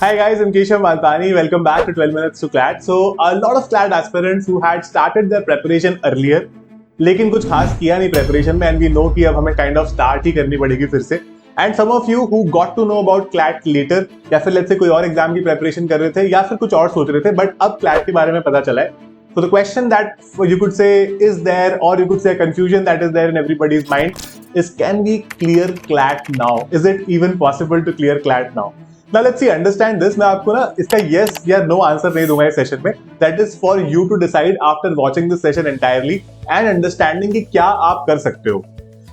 Hi guys, I'm Keshav Malpani. Welcome back to 12 Minutes to CLAT. So, a lot of CLAT aspirants who had started their preparation earlier, लेकिन कुछ खास किया नहीं preparation में, and we know कि अब हमें kind of start ही करनी पड़ेगी फिर से. And some of you who got to know about CLAT later, या फिर let's say कोई और exam की preparation कर रहे थे, या फिर कुछ और सोच रहे थे, but अब CLAT के बारे में पता चला है. So the question that you could say is there, or you could say a confusion that is there in everybody's mind, is can we clear CLAT now? Is it even possible to clear CLAT now? Now let's see, understand this. मैं आपको ना इसका yes या no answer नहीं दूंगा इस session में. That is for you to decide after watching this session entirely and understanding कि क्या आप कर सकते हो.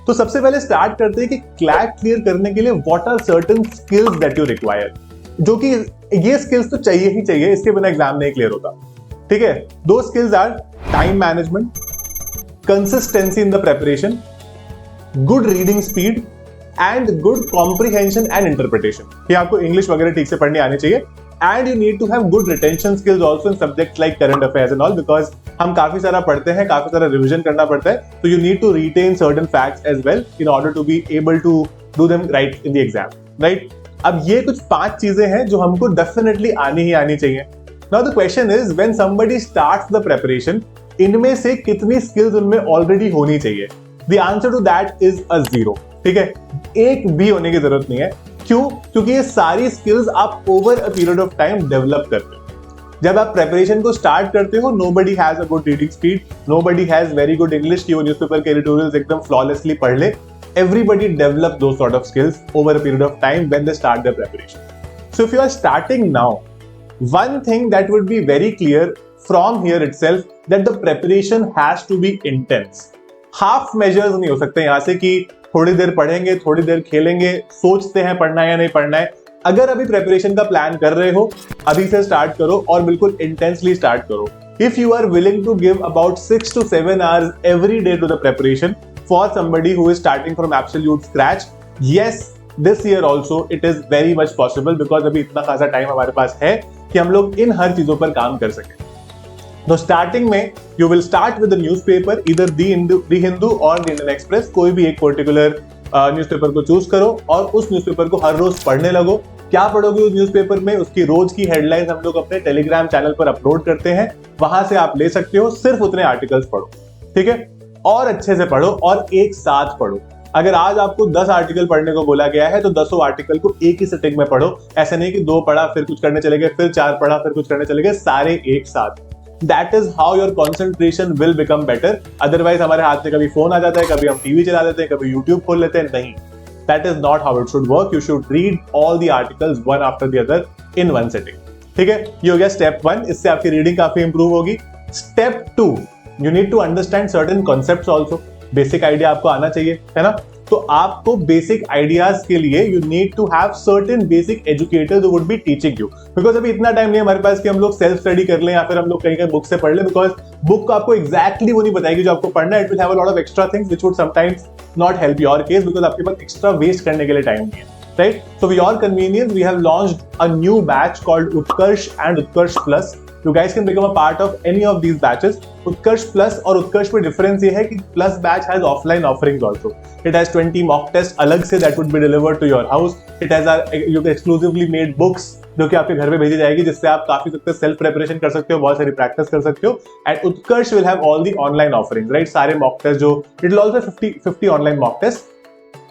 तो सबसे पहले स्टार्ट करते हैं कि CLAT क्लियर करने के लिए what are certain skills that you require. जो कि ये स्किल्स तो चाहिए ही चाहिए, इसके बिना एग्जाम नहीं क्लियर होता. ठीक है, दो skills are time management, consistency in the preparation, good reading speed and good comprehension and interpretation. ये आपको इंग्लिश वगैरह ठीक से पढ़नी आनी चाहिए. And you need to have good retention skills also in subjects like current affairs and all, because हम काफी सारा पढ़ते हैं, काफी सारा रिविजन करना पड़ता है. तो you need to retain certain facts as well in order to be able to do them right in the exam. Right, अब ये कुछ 5 चीजें हैं जो हमको डेफिनेटली आनी ही आनी चाहिए. Now the question is, when somebody starts the preparation, इनमें से कितनी स्किल्स उनमें ऑलरेडी होनी चाहिए? The answer to that is a 0. ठीक है, एक भी होने की जरूरत नहीं है. क्यों? क्योंकि ये सारी स्किल्स आप over a period of time develop करते हो. जब आप प्रेपरेशन को स्टार्ट करते हो, nobody has a good reading speed, nobody has very good English कि वो न्यूज़पेपर के एडिटोरियल्स एकदम फ्लॉलेसली पढ़ ले. Everybody develop those sort of skills over a period of time when they start their preparation. So if you are starting now, one thing that would be very clear from here itself that the preparation has to be intense. Half measures नहीं हो सकते यहाँ से कि थोड़ी देर पढ़ेंगे, थोड़ी देर खेलेंगे, सोचते हैं पढ़ना है या नहीं पढ़ना है. अगर अभी प्रेपरेशन का प्लान कर रहे हो, अभी से स्टार्ट करो और बिल्कुल इंटेंसली स्टार्ट करो. If you are willing to give about 6 to 7 hours every day to the preparation for somebody who is starting from absolute scratch, yes, this year also it is very much possible because अभी इतना खासा time हमारे पास है कि हम लोग इन हर चीजों पर काम कर सकें. तो स्टार्टिंग में you will start with the newspaper, इधर दी हिंदू और द इंडियन एक्सप्रेस. कोई भी एक पर्टिकुलर न्यूज़पेपर को चूज करो और उस न्यूज़पेपर को हर रोज पढ़ने लगो. क्या पढ़ोगे उस न्यूज़पेपर में? उसकी रोज की हेडलाइंस हम लोग अपने टेलीग्राम चैनल पर अपलोड करते हैं, वहां से आप ले सकते हो. सिर्फ उतने आर्टिकल्स पढ़ो, ठीक है, और अच्छे से पढ़ो और एक साथ पढ़ो. अगर आज आपको 10 आर्टिकल पढ़ने को बोला गया है तो 10 आर्टिकल को एक ही सिटिंग में पढ़ो. ऐसा नहीं कि 2 पढ़ा फिर कुछ करने चले गए, फिर 4 पढ़ा फिर कुछ करने चले गए, सारे एक साथ. That is how your concentration will become better. Otherwise हमारे हाथ में कभी फोन आ जाता है, कभी हम टीवी चला लेते हैं, कभी यूट्यूब खोल लेते हैं. नहीं, that is not how it should work. You should read all the articles one after the other in one sitting. ठीक है, ये हो गया स्टेप 1. इससे आपकी रीडिंग काफी इंप्रूव होगी. Step 2, you need to understand certain concepts also. Basic idea आपको आना चाहिए, है ना. तो आपको बेसिक आइडियाज के लिए you need to have certain basic educators who would be teaching you. Because अभी इतना टाइम नहीं है हमारे पास कि हम लोग सेल्फ स्टडी कर लें या फिर हम लोग कहीं कहीं बुक से पढ़ लें. बिकॉज बुक आपको एग्जैक्टली वो नहीं बताएगी जो आपको पढ़ना है. It will have a lot of extra things which would sometimes not help your case because आपके पास एक्स्ट्रा वेस्ट करने के लिए टाइम नहीं है. Right? So for your convenience, we have launched a new batch called Utkarsh and Utkarsh Plus. You guys can become a part of any of these batches. Utkarsh Plus और Utkarsh में difference ये है कि Plus batch has offline offerings also. It has 20 mock tests अलग से that would be delivered to your house. It has you exclusively made books जो कि आपके घर पे भेजी जाएगी, जिससे आप काफी सकते सेल्फ प्रेपरेशन कर सकते हो, बहुत सारी प्रैक्टिस कर सकते हो. And Utkarsh will have all the online offerings, right? सारे mock tests जो it will also 50 online mock tests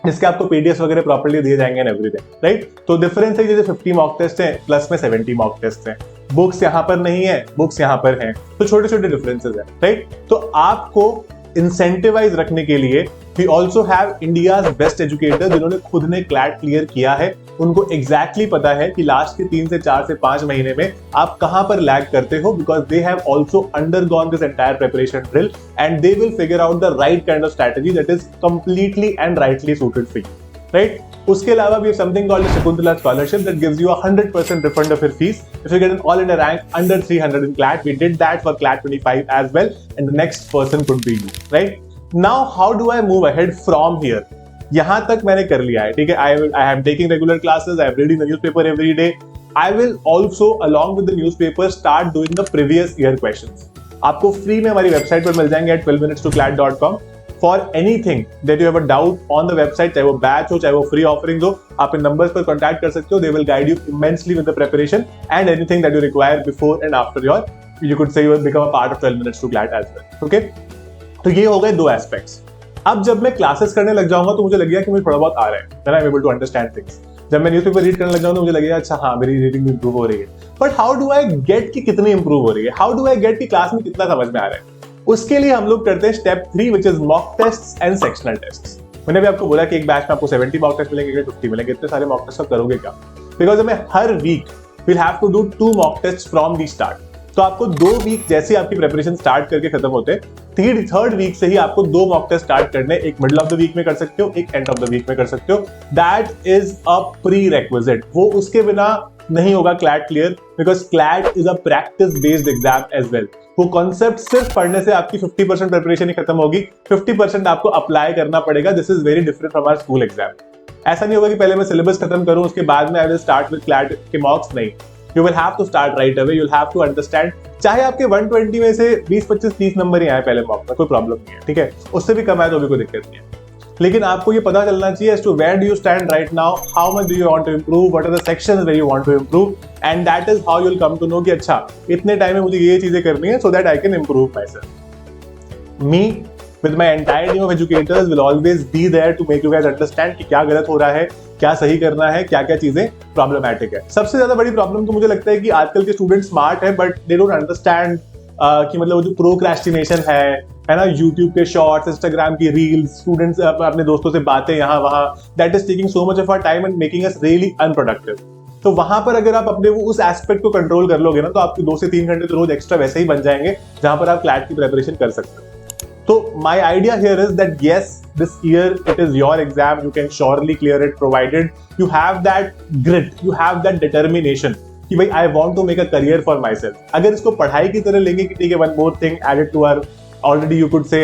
जिसके आपको पीडीएफ वगैरह प्रॉपर्ली दिए जाएंगे एंड एवरीथिंग. राइट, तो डिफरेंस है जैसे 50 मॉक टेस्ट है प्लस में 70 मॉक टेस्ट है. बुक्स यहाँ पर नहीं है, बुक्स यहाँ पर हैं, तो छोटे छोटे डिफरेंसेस है. राइट, तो आपको इंसेंटिवाइज रखने के लिए we also have India's best educator जिन्होंने खुद ने क्लैट क्लियर किया है. उनको एग्जैक्टली पता है कि लास्ट के 3 से 4 से 5 महीने में आप कहां पर लैग करते हो, because they have also undergone this entire preparation drill and they will figure out the right kind of strategy that is completely and rightly suited for you. Right, उसके अलावा we have something called a Shakuntala scholarship that gives you 100% refund of your fees if you get an all India rank under 300 in CLAT. We did that for CLAT 25 as well, and the next person could be you. Right, now how do I move ahead from here? यहाँ तक मैंने कर लिया है, ठीक है. I am taking regular classes, I am reading the newspaper every day. I will also along with the newspaper start doing the previous year questions. आपको free में हमारी वेबसाइट पर मिल जाएंगे at 12minutes2clat.com. For anything that you have a doubt on the website, चाहे वो batch हो, चाहे वो फ्री ऑफरिंग्स हो, आप इन नंबर्स पर कॉन्टैक्ट कर सकते हो. They will guide you immensely with the preparation and anything that you require before and after your, you could say you have become a part of 12 minutes to CLAT as well. Okay? तो ये हो गए दो aspects. अब जब मैं classes करने लग जाऊंगा तो मुझे लगेगा कि मुझे थोड़ा बहुत आ रहा है, then I'm able to understand things. जब मैं न्यूज़पेपर रीड करने लग जाऊंगा तो मुझे लगेगा अच्छा हाँ मेरी रीडिंग इंप्रूव हो रही है. But how do I get कि कितनी इंप्रूव हो रही है, हाउ डू आई गेट कि क्लास में कितना समझ में आ रहा है? उसके लिए हम लोग करते हैं step 3 which is mock test and sectional test. मैंने भी आपको बोला कि एक बैच में आपको 70 मॉक टेस्ट मिलेंगे, 50 मिलेंगे. इतने सारे मॉक टेस्ट करोगे क्या? बिकॉज हमें हर week will have to do 2 mock test from the start. तो आपको 2 वीक जैसे आपकी प्रिपरेशन स्टार्ट करके खत्म होते हैं, थर्ड वीक से ही आपको 2 मॉक टेस्ट स्टार्ट करने. एक मिडल ऑफ द वीक में कर सकते हो, एक एंड ऑफ द वीक में कर सकते हो. That is a prerequisite. वो उसके बिना नहीं होगा CLAT clear, because CLAT is a practice based exam as well. वो कॉन्सेप्ट सिर्फ पढ़ने से आपकी 50% प्रिपरेशन ही खत्म होगी, 50% आपको अप्लाई करना पड़ेगा. This is very different from our school exam. ऐसा नहीं होगा कि पहले मैं सिलेबस खत्म करूं उसके बाद में I will start with CLAT के मॉक्स. नहीं, you will have to start right away. You'll have to understand. चाहे आपके 120 में से 20, 25, 30 नंबर ही आए पहले मॉक में, कोई प्रॉब्लम नहीं है, ठीक है. उससे भी कम आए तो भी कोई दिक्कत नहीं है. लेकिन आपको ये पता चलना चाहिए as to where do you stand right now, how much do you want to improve, what are the sections where you want to improve, and that is how you'll come to know कि अच्छा इतने time में मुझे ये चीजें करनी है so that I can improve myself. Me with my entire team of educators will always be there to make you guys understand कि क्या गलत हो रहा है, क्या सही करना है, क्या क्या चीजें प्रॉब्लमैटिक है. सबसे ज्यादा बड़ी प्रॉब्लम तो मुझे लगता है कि आजकल के स्टूडेंट स्मार्ट है बट दे डोंट अंडरस्टैंड कि मतलब जो प्रोक्रेस्टिनेशन है ना, यूट्यूब के शॉर्ट्स, इंस्टाग्राम की रील्स, स्टूडेंट्स अपने दोस्तों से बातें यहाँ वहाँ, that is taking so much of our time and making us really unproductive. तो वहां पर अगर आप अपने वो उस एस्पेक्ट को कंट्रोल कर लोगे ना तो आपके 2 से 3 घंटे तो रोज एक्स्ट्रा वैसे ही बन जाएंगे जहां पर आप क्लैट की प्रिपरेशन कर सकते हो. So my idea here is that yes, this year it is your exam. You can surely clear it provided you have that grit, you have that determination कि भाई I want to make a career for myself. अगर इसको पढ़ाई की तरह लेंगे कि ठीक है one more thing added to our already you could say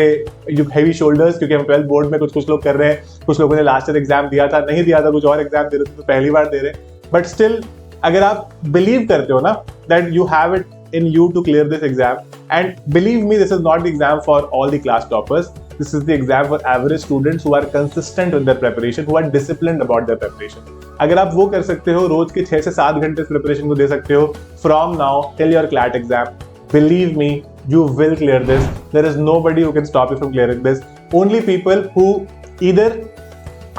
you heavy shoulders, क्योंकि हम 12 बोर्ड में कुछ लोग कर रहे हैं, कुछ लोगों ने लास्ट ईयर एग्जाम दिया था, नहीं दिया था, कुछ और एग्जाम दे रहे थे तो पहली बार दे रहे हैं. बट स्टिल अगर आप बिलीव करते हो ना that you have it in you to clear this exam, and believe me, this is not the exam for all the class toppers. This is the exam for average students who are consistent with their preparation, who are disciplined about their preparation. अगर आप वो कर सकते हो, रोज के 6 से 7 घंटे preparation को दे सकते हो from now till your CLAT exam, believe me, you will clear this. There is nobody who can stop you from clearing this. Only people who either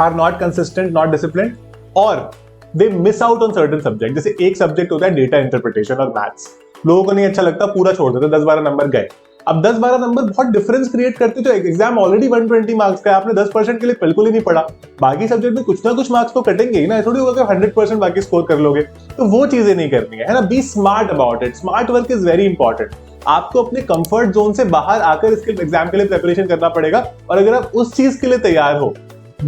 are not consistent, not disciplined, or they miss out on certain subject. जैसे एक subject होता है data interpretation और maths. लोगों को नहीं अच्छा लगता, पूरा छोड़ देते, 10-12 नंबर गए. अब 10-12 नंबर बहुत डिफरेंस क्रिएट करते. तो एग्जाम ऑलरेडी 120 मार्क्स का है, आपने 10% के लिए बिल्कुल ही नहीं पढ़ा, बाकी सब्जेक्ट में कुछ ना कुछ मार्क्स तो कटेंगे ही ना. थोड़ी होगा कि 100% बाकी स्कोर कर लोगे, तो वो चीजें नहीं करनी है ना. Be smart about it. Smart work is very important. आपको अपने कंफर्ट जोन से बाहर आकर इसके एग्जाम के लिए प्रिपरेशन करना पड़ेगा. और अगर आप उस चीज के लिए तैयार हो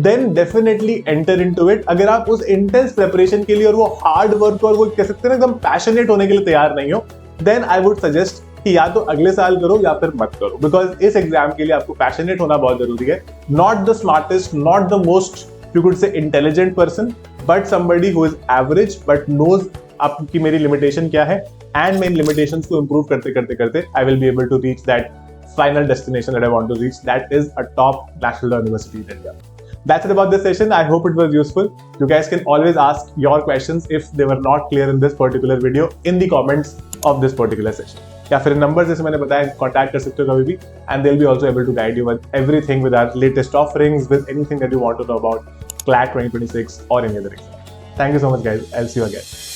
then definitely enter into it. अगर आप उस इंटेंस प्रिपरेशन के लिए और वो हार्ड वर्क और वो कह सकते हैं ना एकदम पैशनेट होने के लिए तैयार नहीं हो, then I would suggest कि या तो अगले साल करो या फिर मत करो. बिकॉज इस एग्जाम के लिए आपको पैशनेट होना बहुत जरूरी है. Not the smartest, not the most you could say intelligent person, but somebody who is average but knows आपकी मेरी लिमिटेशन क्या है, एंड मेन लिमिटेशंस को इंप्रूव करते करते करते I will be able to reach that final destination that I want to reach, that is a top national university in India. That's it about this session. I hope it was useful. You guys can always ask your questions if they were not clear in this particular video in the comments of this particular session. या फिर number जैसे मैंने बताया contact कर सकते हो कभी भी, and they'll be also able to guide you with everything with our latest offerings, with anything that you want to know about CLAT 2026 or any other exam. Thank you so much guys. I'll see you again.